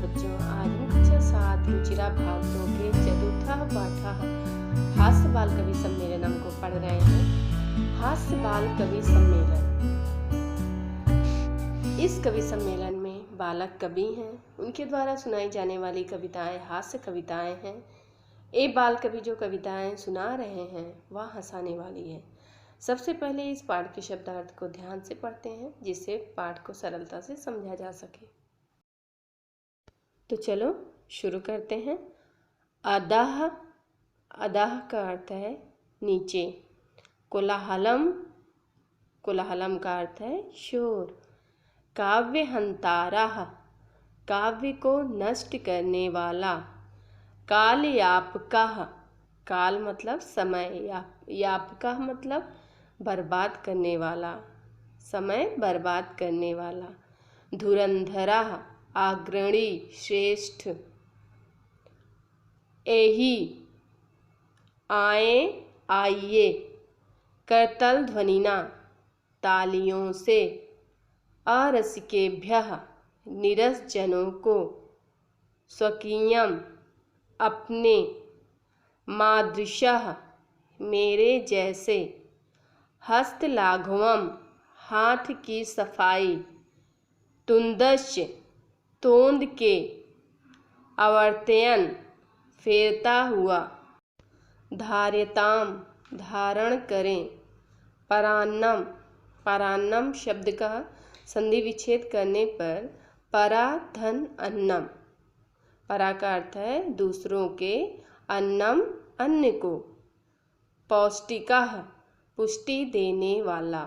बच्चों, आज हम कक्षा 7 रुचिरा भाग 2 के चतुर्थ पाठ हास्य बाल कवि सम्मेलन को पढ़ रहे हैं। हास्य बाल कवि सम्मेलन। इस कवि सम्मेलन में बालक कवि हैं, उनके द्वारा सुनाई जाने वाली कविताएं हास्य कविताएं हैं। ये बाल कवि जो कविताएं सुना रहे हैं वह हंसाने वाली है। सबसे पहले इस पाठ के शब्दार्थ को ध्यान से पढ़ते हैं, जिससे पाठ को सरलता से समझा जा सके। तो चलो शुरू करते हैं। अधः, अधः का अर्थ है नीचे। कोलाहलम, कोलाहलम का अर्थ है शोर। काव्य हंतारः, काव्य को नष्ट करने वाला। कालयापकः, काल मतलब समय, यापकः मतलब बर्बाद करने वाला, समय बर्बाद करने वाला। धुरंधरः, अग्रणी श्रेष्ठ। एहि, आए आइए। करतल ध्वनिना, तालियों से। अरसिकेभ्यः, नीरस जनों को। स्वकीयम, अपने। मादृशः, मेरे जैसे। हस्तलाघवम, हाथ की सफाई। तुंदश्च, तोंद के। अवर्तयन, फेरता हुआ। धार्यताम, धारण करें। परान्नम, परान्नम शब्द का संधि विच्छेद करने पर परा धन अन्नम। परा का अर्थ है दूसरों के, अन्नम अन्न को। पौष्टिकः, पुष्टि देने वाला।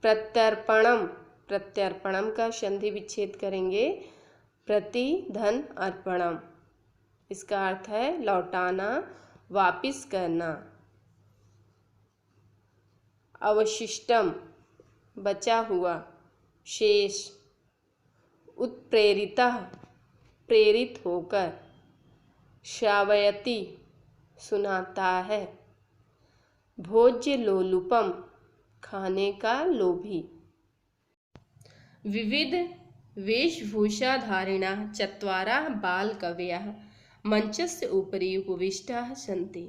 प्रत्यर्पणम, प्रत्यर्पणम का संधि विच्छेद करेंगे प्रति धन अर्पणम। इसका अर्थ है लौटाना, वापिस करना। अवशिष्टम, बचा हुआ। शेष। उत्प्रेरितः, प्रेरित होकर। श्रावयति, सुनाता है। भोज्य लोलुपम, खाने का लोभी। विविध वेशभूषाधारिणः चत्वारः बालकवयः मंचस्य उपरि उपविष्टाः सन्ति।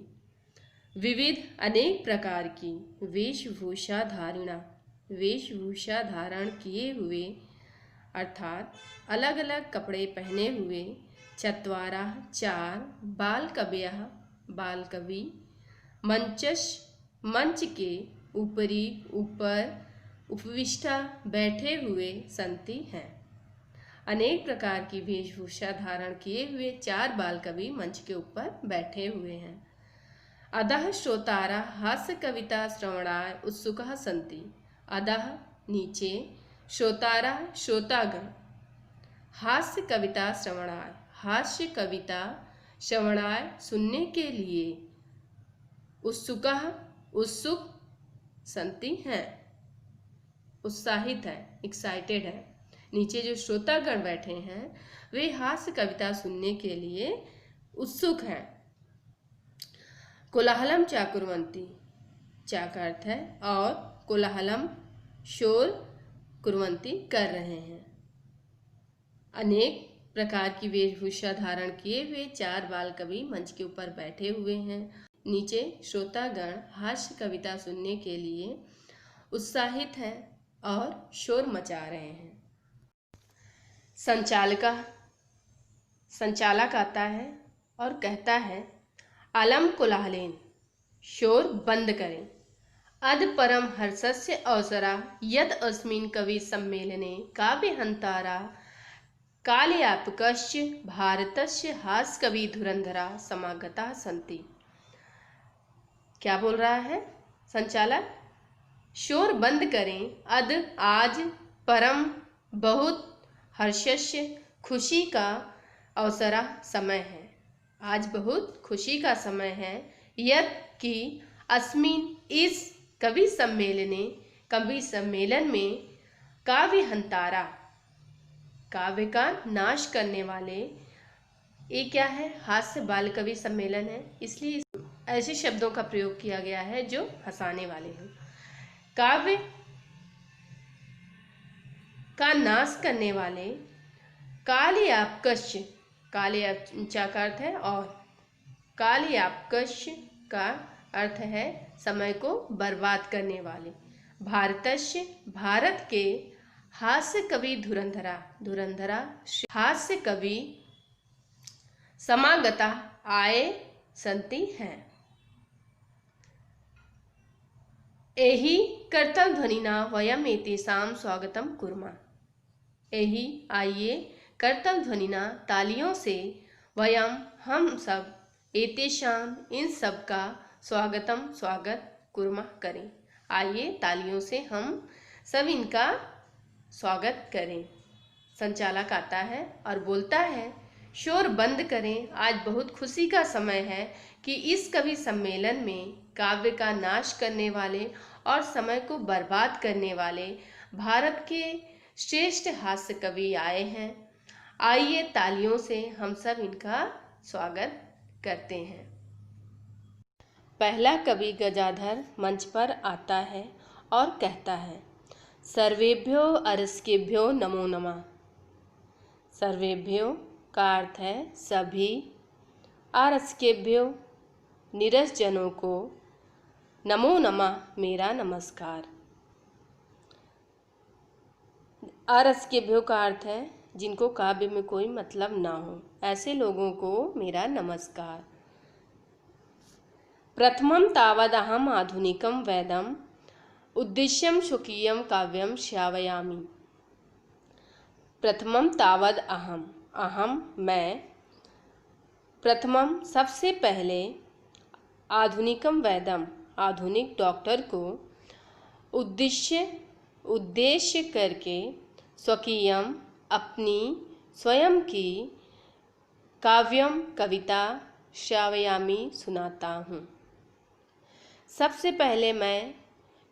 विविध अनेक प्रकार की वेशभूषाधारिणः, वेशभूषा धारण किए हुए अर्थात अलग अलग कपड़े पहने हुए। चत्वारः, चार। बालकवयः, बालकवि। मंचश, मंच के। उपरि, ऊपर। उपविष्टा, बैठे हुए। संति हैं। अनेक प्रकार की वेशभूषा धारण किए हुए चार बाल कवि मंच के ऊपर बैठे हुए हैं। अधः श्रोतारा हास्य कविता श्रवणाय उत्सुकः सन्ति। अधः, नीचे। श्रोतारा, श्रोतागण। हास्य कविता श्रवणाय, हास्य कविता श्रवणाय, सुनने के लिए। उत्सुकः, उत्सुक। सन्ति हैं, उत्साहित है, एक्साइटेड है। नीचे जो श्रोतागण बैठे हैं वे हास्य कविता सुनने के लिए उत्सुक हैं। कोलाहलम चा कुर्वन्ति, चा का अर्थ है और। कोलाहलम, शोर। कुर्वन्ति, कर रहे हैं। अनेक प्रकार की वेशभूषा धारण किए हुए चार बाल कवि मंच के ऊपर बैठे हुए हैं। नीचे श्रोतागण हास्य कविता सुनने के लिए उत्साहित है और शोर मचा रहे हैं। संचालक आता है और कहता है, अलम कोलाहलेन, शोर बंद करें। अद परम हर्षस्य अवसरा यद अस्मिन् कवि सम्मेलने काव्यहंतारा कालयापकश्च भारतस्य हास्य कवि धुरंधरा समागता सन्ति। क्या बोल रहा है संचालक? शोर बंद करें। अद, आज। परम, बहुत। हर्षस्य, खुशी का। अवसरा, समय है। आज बहुत खुशी का समय है। यद, कि। अस्मिन, इस। कवि सम्मेलने, कवि सम्मेलन में। काव्य हंतारा, काव्य का नाश करने वाले। ये क्या है? हास्य बाल कवि सम्मेलन है, इसलिए ऐसे शब्दों का प्रयोग किया गया है जो हंसाने वाले हैं। काव्य का नाश करने वाले कालयापकश्च, कालयापचा का अर्थ है और, कालयापकश्च का अर्थ है समय को बर्बाद करने वाले। भारतस्य, भारत के, हास्य कवि धुरंधरा, धुरंधरा हास्य कवि, समागता आए संति हैं। एहि कर्तव्यध्वनिना वयम एतेषां स्वागतम कुर्मः। एहि आइए, कर्तव्यध्वनिना तालियों से, वयम हम सब, एतेषां इन सब का, स्वागतम स्वागत, कुर्मः करें। आइए तालियों से हम सब इनका स्वागत करें। संचालक आता है और बोलता है, शोर बंद करें, आज बहुत खुशी का समय है कि इस कवि सम्मेलन में काव्य का नाश करने वाले और समय को बर्बाद करने वाले भारत के श्रेष्ठ हास्य कवि आए हैं। आइए तालियों से हम सब इनका स्वागत करते हैं। पहला कवि गजाधर मंच पर आता है और कहता है, सर्वेभ्यो अरस्केभ्यो नमो नमः। सर्वेभ्यो का अर्थ है सभी, अरस्केभ्यो नीरस जनों को, नमो नमः मेरा नमस्कार। अरस्केभ्यो का अर्थ है जिनको काव्य में कोई मतलब ना हो, ऐसे लोगों को मेरा नमस्कार। प्रथमं तावदहम आधुनिकं वेदम उद्देश्यं स्वकीयं काव्यं श्रावयामि। प्रथमं तावद अहम, अहम मैं, प्रथमम सबसे पहले, आधुनिकम वेदम आधुनिक डॉक्टर को, उद्देश्य करके, स्वकीयम अपनी स्वयं की, काव्यम कविता, श्रावयामि सुनाता हूँ। सबसे पहले मैं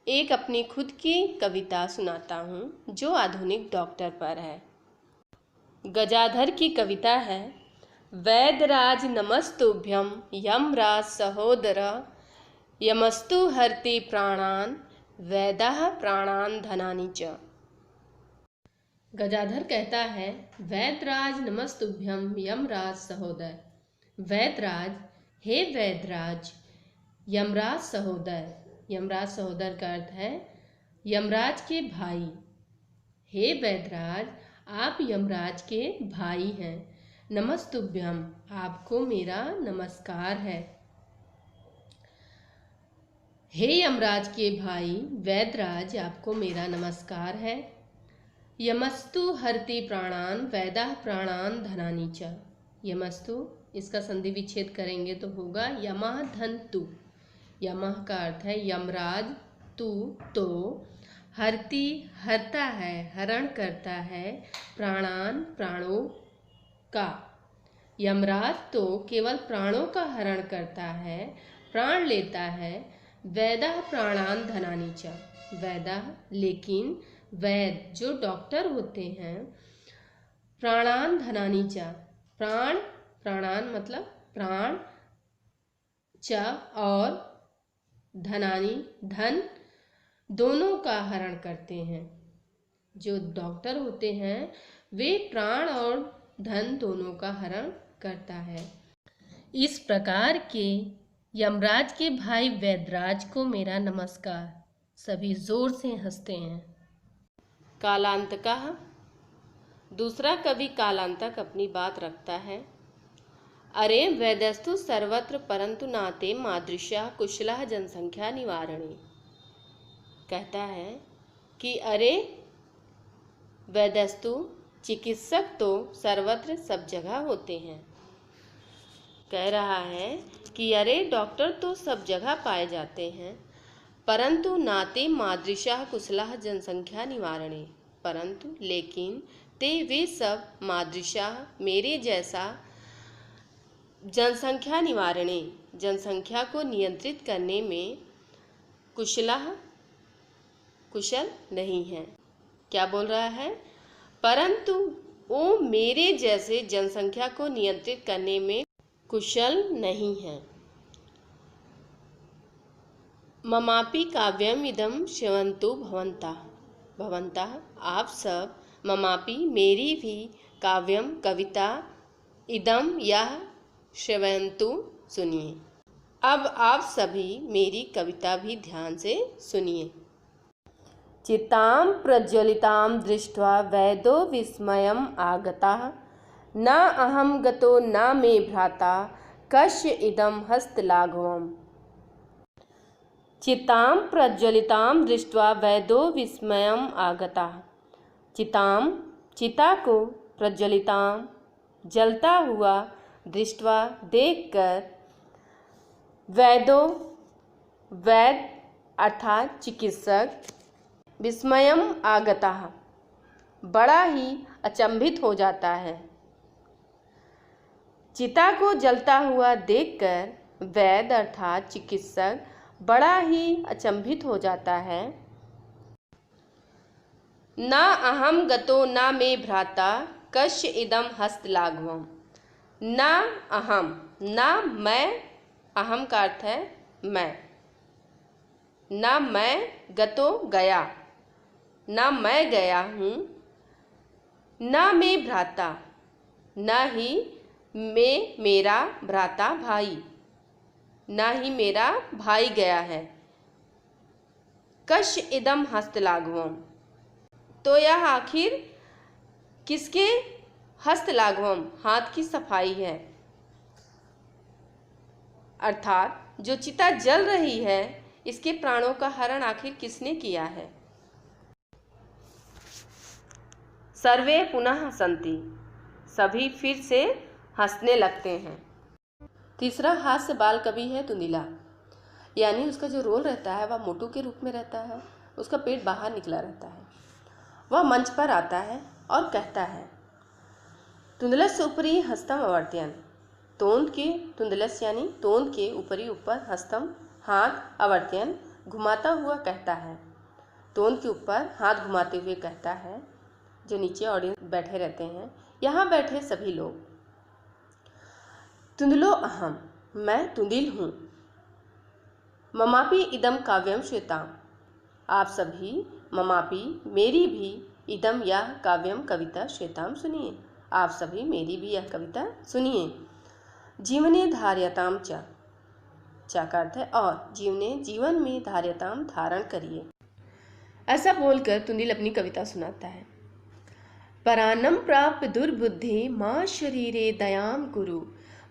एक अपनी खुद की कविता सुनाता हूँ जो आधुनिक डॉक्टर पर है। गजाधर की कविता है, वैदराज नमस्तुभ्यं यमराज सहोदर, यमस्तु हरति प्राणान, वैदः प्राणान धनानि च। गजाधर कहता है, वैदराज नमस्तुभ्यं यमराज सहोदर। वैदराज, हे वैदराज, यमराज सहोदर, यमराज सहोदर का अर्थ है यमराज के भाई। हे वैदराज, आप यमराज के भाई हैं। नमस्तुभ्यम, आपको मेरा नमस्कार है। हे यमराज के भाई वैदराज, आपको मेरा नमस्कार है। यमस्तु हरति प्राणान, वैदः प्राणान धनानि च। यमस्तु, इसका संधि विच्छेद करेंगे तो होगा यमः धन तु। यमः का अर्थ है यमराज, तू तो, हरति हरता है, हरण करता है, प्राणान प्राणों का। यमराज तो केवल प्राणों का हरण करता है, प्राण लेता है। वैदः प्राणान धनानि च। वैदः लेकिन, वैद जो डॉक्टर होते हैं, प्राणान धनानि च, प्राण, प्राणान मतलब प्राण, च और धनानि धन, दोनों का हरण करते हैं। जो डॉक्टर होते हैं वे प्राण और धन दोनों का हरण करता है। इस प्रकार के यमराज के भाई वैदराज को मेरा नमस्कार। सभी जोर से हंसते हैं। कालांतकः, दूसरा कवि कालांतक अपनी बात रखता है, अरे वैदस्तु सर्वत्र परंतु नाते मादृशा कुशला जनसंख्या निवारणे। कहता है कि अरे वैदस्तु, चिकित्सक तो सर्वत्र सब जगह होते हैं। कह रहा है कि अरे डॉक्टर तो सब जगह पाए जाते हैं, परंतु नाते मादृशा कुशला जनसंख्या निवारणे, परंतु लेकिन ते वे सब मादृशा मेरे जैसा, जनसंख्या निवारणे जनसंख्या को नियंत्रित करने में, कुशल नहीं है। क्या बोल रहा है? परंतु वो मेरे जैसे जनसंख्या को नियंत्रित करने में कुशल नहीं है। ममापि काव्यम इदम श्रवन्तु भवन्तः, आप सब, ममापि मेरी भी काव्यम कविता इदम यह श्रवन्तु सुनिए। अब आप सभी मेरी कविता भी ध्यान से सुनिए। चितां प्रज्वलितां दृष्ट्वा वैदो विस्मयम् आगतः न अहं गतो न मे भ्राता कस्य इदं हस्तलाघवम्। चितां प्रज्वलितां दृष्ट्वा वैदो विस्मयम् आगतः। चिता को प्रज्वलितां जलता हुआ दृष्ट्वा देखकर वैद अर्थात चिकित्सक विस्मयम आगतः बड़ा ही अचंभित हो जाता है। चिता को जलता हुआ देखकर वैद अर्थात चिकित्सक बड़ा ही अचंभित हो जाता है। न अहम गतो न मे भ्राता कस्य इदम हस्तलाघवम्। न अहम, न मैं, अहम का अर्थ है मैं, न मैं गतो गया, न मैं गया हूँ, न मे भ्राता, न ही मेरा भ्राता भाई, न ही मेरा भाई गया है। कस्य इदम हस्तलाघवम्, तो यह आखिर किसके हस्तलाघवम् हाथ की सफाई है। अर्थात जो चिता जल रही है इसके प्राणों का हरण आखिर किसने किया है। सर्वे पुनः हसन्ति, सभी फिर से हंसने लगते हैं। तीसरा हास्य बाल कवि है तुंदिला, यानी उसका जो रोल रहता है वह मोटू के रूप में रहता है। उसका पेट बाहर निकला रहता है। वह मंच पर आता है और कहता है, तुंदलस्य उपरि हस्तम अवर्तयन्। तुंदलस्य यानी तोंद के ऊपरी ऊपर हस्तम हाथ अवर्तयन् घुमाता हुआ कहता है। तोंद के ऊपर हाथ घुमाते हुए कहता है, जो नीचे ऑडियंस बैठे रहते हैं, यहाँ बैठे सभी लोग, तुंदलो अहम, मैं तुंदिल हूँ, ममापि इदम काव्यम श्वेताम, आप सभी ममापि मेरी भी इदम यह काव्यम कविता श्वेताम सुनिए, आप सभी मेरी भी यह कविता सुनिए। जीवने धार्यताम चा का अर्थ है और, जीवन में धार्यताम धारण करिए। ऐसा बोलकर तुंदिल अपनी कविता सुनाता है। परान्नम प्राप्य दुर्बुद्धि मां शरीरे दयाम कुरु,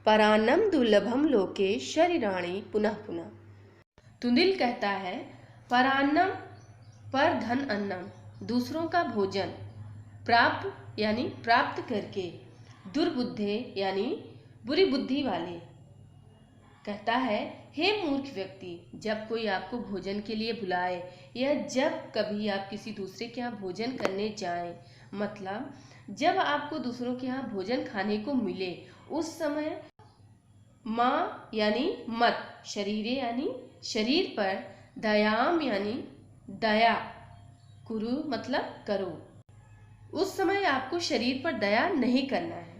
परान्नम दुर्लभम लोके शरीराणि पुनः पुनः। तुंदिल कहता है, परान्नम पर धन अन्नम, दूसरों का भोजन, प्राप्त यानी प्राप्त करके, दुर्बुद्धे यानी बुरी बुद्धि वाले। कहता है, हे मूर्ख व्यक्ति, जब कोई आपको भोजन के लिए बुलाए या जब कभी आप किसी दूसरे के यहाँ भोजन करने जाएं, मतलब जब आपको दूसरों के यहाँ भोजन खाने को मिले, उस समय माँ यानी मत, शरीरे यानी शरीर पर, दयाम यानी दया, कुरु मतलब करो, उस समय आपको शरीर पर दया नहीं करना है।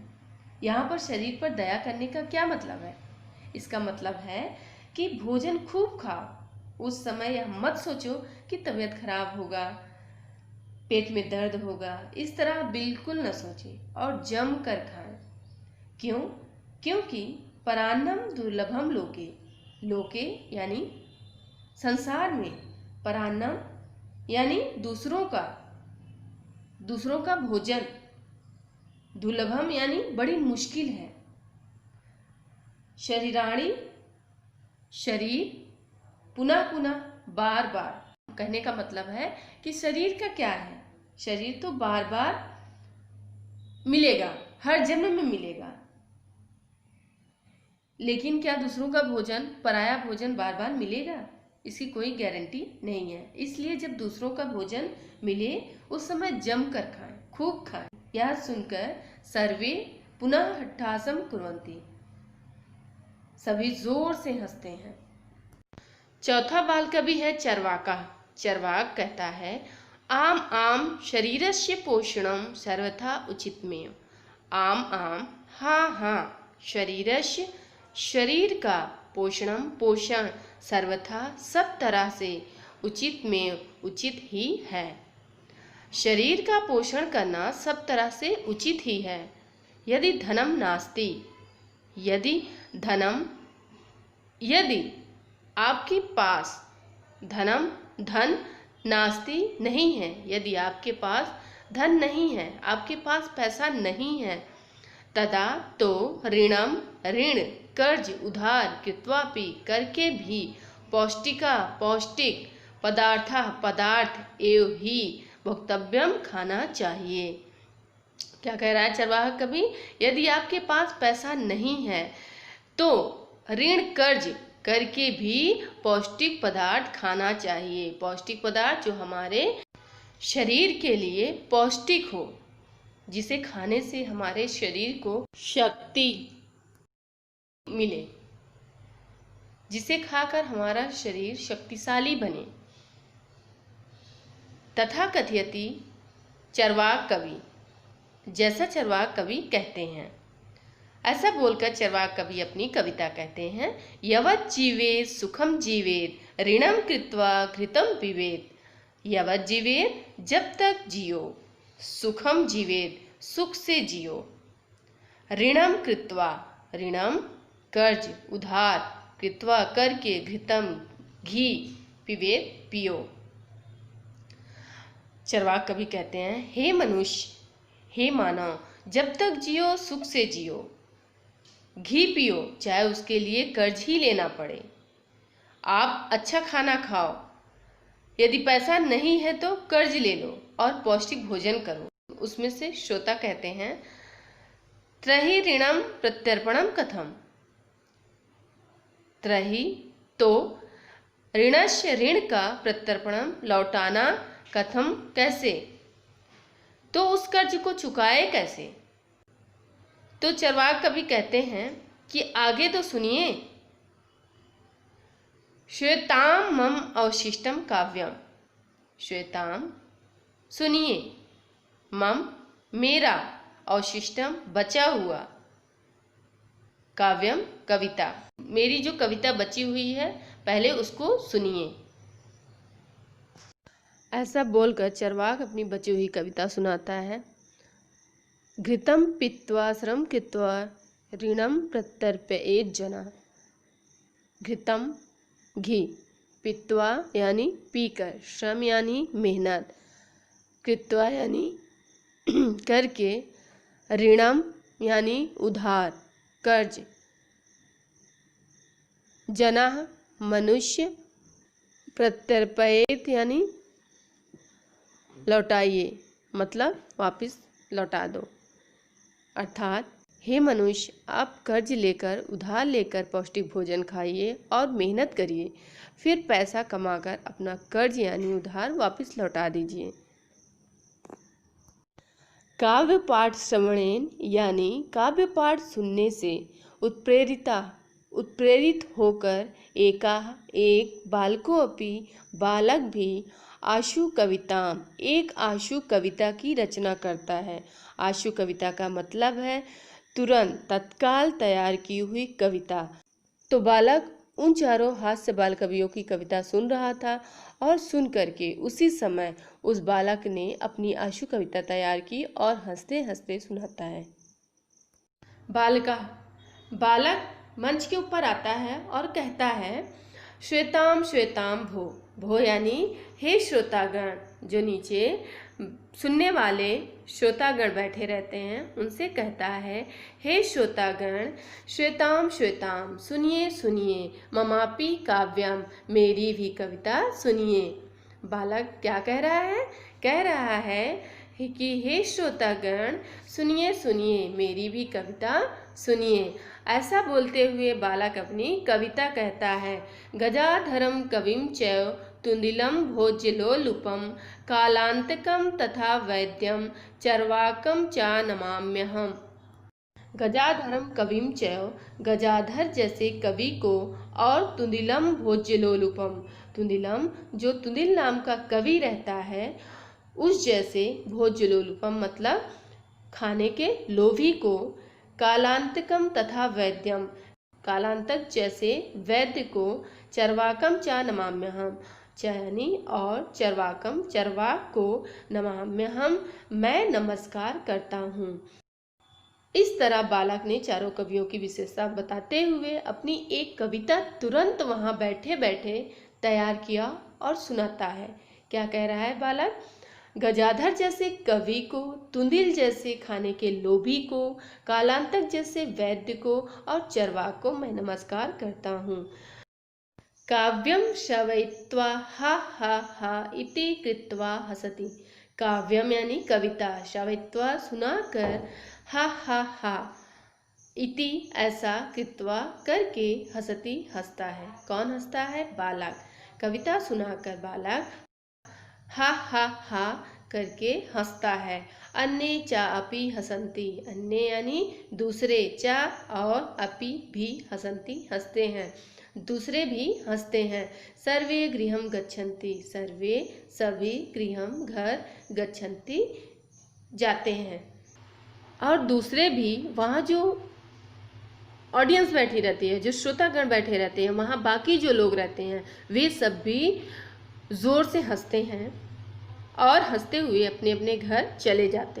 यहाँ पर शरीर पर दया करने का क्या मतलब है? इसका मतलब है कि भोजन खूब खाओ। उस समय यह मत सोचो कि तबीयत खराब होगा, पेट में दर्द होगा, इस तरह बिल्कुल न सोचे और जम कर खाएं। क्यों? क्योंकि परान्नम दुर्लभम लोके, लोके यानी संसार में, परान्नम यानी दूसरों का भोजन, दुर्लभम यानी बड़ी मुश्किल है, शरीराणि शरीर, पुनः पुनः बार बार, कहने का मतलब है कि शरीर का क्या है, शरीर तो बार बार मिलेगा, हर जन्म में मिलेगा, लेकिन क्या दूसरों का भोजन, पराया भोजन बार बार मिलेगा? इसकी कोई गारंटी नहीं है। इसलिए जब दूसरों का भोजन मिले उस समय जमकर खाएं, खूब खाएं। यह सुनकर सर्वे पुनः हट्टासम कुर्वन्ति, सभी जोर से हंसते हैं। चौथा बाल कवि है चरवाका। चरवाक कहता है, आम आम शरीरस्य पोषणम सर्वथा उचितमेव। आम आम, हाँ हाँ, शरीरस्य शरीर का, पोषणम पोषण, सर्वथा सब तरह से, उचित में उचित ही है। शरीर का पोषण करना सब तरह से उचित ही है। यदि धनम नास्ति, यदि आपके पास धन नास्ति नहीं है, यदि आपके पास धन नहीं है, आपके पास पैसा नहीं है, तदा तो ऋण कर्ज उधार कृत्वापि करके भी पौष्टिक पदार्थ एवं ही भोक्तव्यम खाना चाहिए। क्या कह रहा है चरवाहा कवि? यदि आपके पास पैसा नहीं है तो ऋण कर्ज करके भी पौष्टिक पदार्थ खाना चाहिए। पौष्टिक पदार्थ जो हमारे शरीर के लिए पौष्टिक हो, जिसे खाने से हमारे शरीर को शक्ति मिले, जिसे खाकर हमारा शरीर शक्तिशाली बने। तथा कथयति चरवाक कवि, जैसा चरवाक कवि कहते हैं ऐसा बोलकर चरवाक कवि अपनी कविता कहते हैं। यवत् जीवेत् सुखम जीवेत् ऋणम कृत्वा घृतम पिबेत्। यवत् जीवेत् जब तक जियो, सुखम जीवेत् सुख से जियो, ऋणम कृत्वा ऋणम कर्ज उधार कृत्वा करके घृतम घी पिबेत् पियो। चरवाक कवि कहते हैं हे मनुष्य, हे मानव, जब तक जियो सुख से जियो, घी पियो चाहे उसके लिए कर्ज ही लेना पड़े। आप अच्छा खाना खाओ, यदि पैसा नहीं है तो कर्ज ले लो और पौष्टिक भोजन करो। उसमें से श्रोता कहते हैं त्रहि ऋणम प्रत्यर्पणम कथम। त्रहि तो ऋणस्य ऋण का प्रत्यर्पणम लौटाना कथम कैसे, तो उस कर्ज को चुकाए कैसे। तो चरवाक कवि कहते हैं कि आगे तो सुनिए। श्वेताम मम अवशिष्टम काव्यम। श्वेताम सुनिए, मम मेरा, अवशिष्टम बचा हुआ, काव्यम कविता, मेरी जो कविता बची हुई है पहले उसको सुनिए। ऐसा बोलकर चरवाक अपनी बची हुई कविता सुनाता है। घृतम पीत्वा श्रम कृत्वा ऋणम प्रत्यर्पयेत् जना। घृतम घी, पीत्वा यानी पीकर, श्रम यानी मेहनत, कृत्वा यानी करके, ऋणम यानी उधार कर्ज, जना मनुष्य, प्रत्यर्पयेत् यानी लौटाइए, मतलब वापस लौटा दो। अर्थात हे मनुष्य, आप कर्ज लेकर उधार लेकर पौष्टिक भोजन खाइए और मेहनत करिए, फिर पैसा कमाकर अपना कर्ज यानी उधार वापस लौटा दीजिए। काव्य पाठ श्रवणेन यानी काव्य पाठ सुनने से उत्प्रेरित होकर एक बालको अपि बालक भी आशु कविताम, एक आशु कविता की रचना करता है। आशु कविता का मतलब है तुरंत तत्काल तैयार की हुई कविता। तो बालक उन चारों हास्य बाल कवियों की कविता सुन रहा था और सुन करके उसी समय उस बालक ने अपनी आशु कविता तैयार की और हंसते हंसते सुनाता है। बालक मंच के ऊपर आता है और कहता है श्वेताम श्वेताम भो। भो यानी हे श्रोतागण, जो नीचे सुनने वाले श्रोतागण बैठे रहते हैं उनसे कहता है हे श्रोतागण, श्वेताम श्वेताम सुनिए सुनिए, ममापि काव्यम, मेरी भी कविता सुनिए। बालक क्या कह रहा है? कह रहा है कि हे श्रोतागण सुनिए सुनिए, मेरी भी कविता सुनिए। ऐसा बोलते हुए बालक अपनी कविता कहता है। गजाधरम कविम चैव तुंदिलम भोज्यलोलुपम कालांतकम तथा वैद्यम चरवाकम चा नमाम्यहम। गजाधरम कविम चैव, गजाधर जैसे कवि को, और तुंदिलम भोज्यलोलुपम, तुंदिलम जो तुंदिल नाम का कवि रहता है उस जैसे, भोज्यलोलुपम मतलब खाने के लोभी को, कालांतकम तथा वैद्यम कालांतक जैसे वैद्य को, चरवाकम चा नमाम्यहम यानी और चरवाकम चरवाक को नमाम्यहम् मैं नमस्कार करता हूँ। इस तरह बालक ने चारों कवियों की विशेषता बताते हुए अपनी एक कविता तुरंत वहाँ बैठे बैठे तैयार किया और सुनाता है। क्या कह रहा है बालक? गजाधर जैसे कवि को, तुंदिल जैसे खाने के लोभी को, कालांतक जैसे वैद्य को और चरवाक को मैं नमस्कार करता हूँ। काव्यम श्रवयित्वा हा हा हा इति कृत्वा हसति। काव्यम यानी कविता, श्रवयित्वा सुनाकर, हा हा हा इति ऐसा कृत्वा करके, हसति हंसता है। कौन हंसता है? बालक। कविता सुनाकर बालक हा हा हा करके हंसता है। अन्य चा अपि हसंती, अन्य यानी दूसरे, चा और अपि भी हसंती हंसते हैं, दूसरे भी हंसते हैं। सर्वे गृहम गच्छन्ति, सर्वे सभी गृहम घर गच्छन्ति जाते हैं, और दूसरे भी वहाँ जो ऑडियंस बैठी रहती है, जो श्रोतागण बैठे रहते हैं, वहाँ बाकी जो लोग रहते हैं वे सब भी ज़ोर से हंसते हैं और हंसते हुए अपने अपने घर चले जाते हैं।